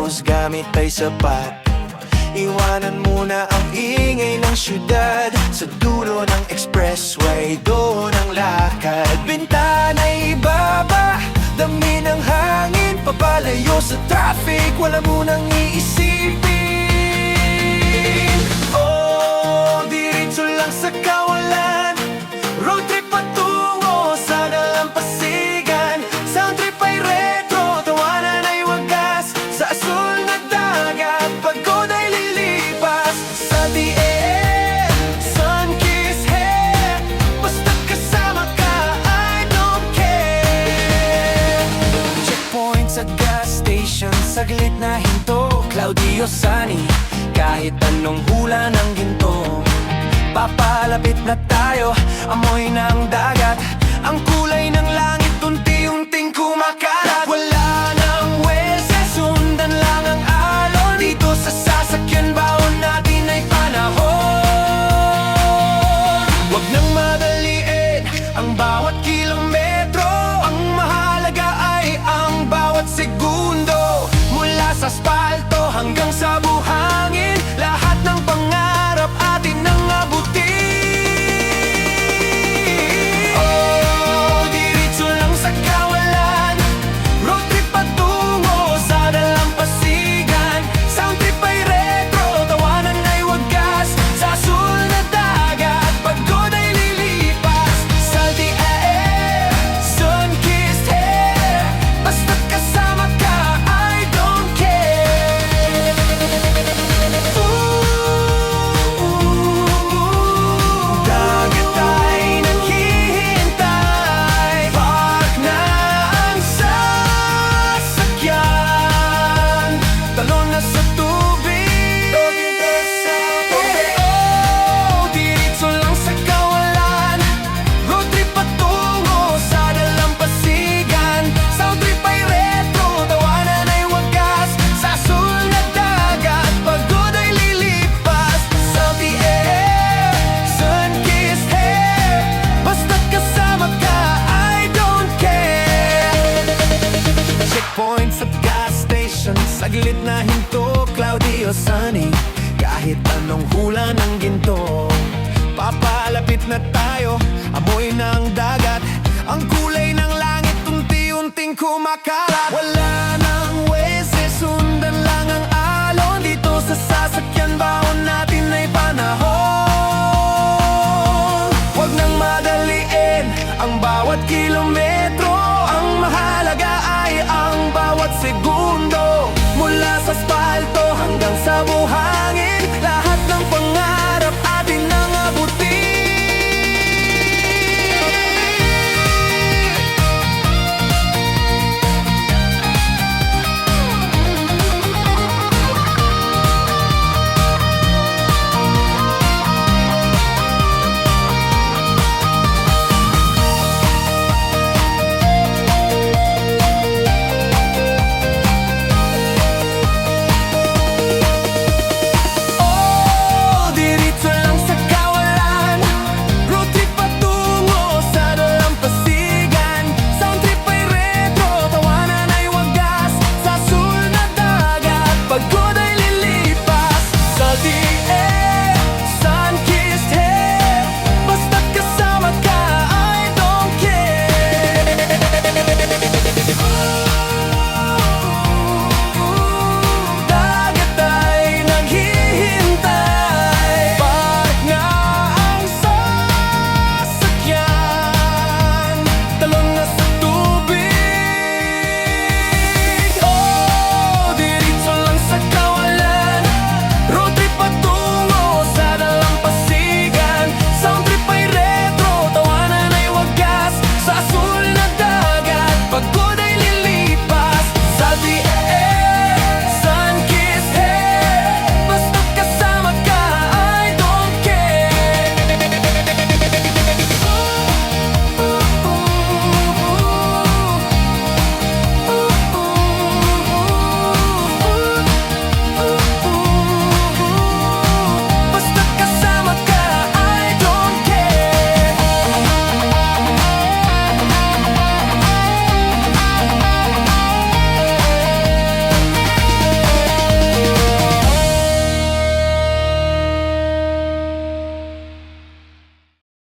Tapos gamit ay sapat. Iwanan muna ang ingay ng syudad. Sa dulo ng expressway, doon ang lakad. Bintana'y ibaba, dami ng hangin. Papalayo sa traffic, wala munang iisipin. Oh, diretso lang sa kawalan. Road trip patungo sa dalampasigan. Sound trip ay retro, tawanan ay wagas. Sa asul na dagat, pagod ay lilipas. Sa diet, sun-kissed hair. Basta't kasama ka, I don't care. Checkpoint sa gas station, saglit na hinto. Cloudy o sunny, kahit anong hula ng ginto. Papalapit na tayo, amoy ng dagat. Ang kulay ng langit, unti-unting kumakalat. Wala nang wese, sundan lang ang alon. Dito sa sasakyan, baon natin ay panahon. Huwag nang madaliin ang bawat kilometro. Ang mahalaga ay ang bawat segundo. Mula sa asfalto hanggang sa buhangin, lahat ng pangarap atin ang abutin. Oh, diretso lang sa kawalan. Road trip patungo sa dalampasigan. Sound trip ay retro, tawanan ay wagas. Sa asul na dagat, pagod ay lilipas. Salty air, sun-kissed hair. Basta't kasama ka, I don't care. Dagat ay naghihintay. Park na ang sasakyan. Talon na sa tubig. Oh, diretso lang sa kawalan. Road trip patungo sa dalampasigan. Sound trip ay retro, tawanan ay wagas. Sa asul na dagat, pagod ay lilipas. Salty air, sun-kissed hair. Basta't kasama ka, I don't care. Checkpoint sa gas station, saglit na hinto. Cloudy o sunny, kahit anong hula ng ginto. Papalapit na tayo, amoy ng dagat. Ang kulay ng langit, unti-unting kumakalat. Wala nang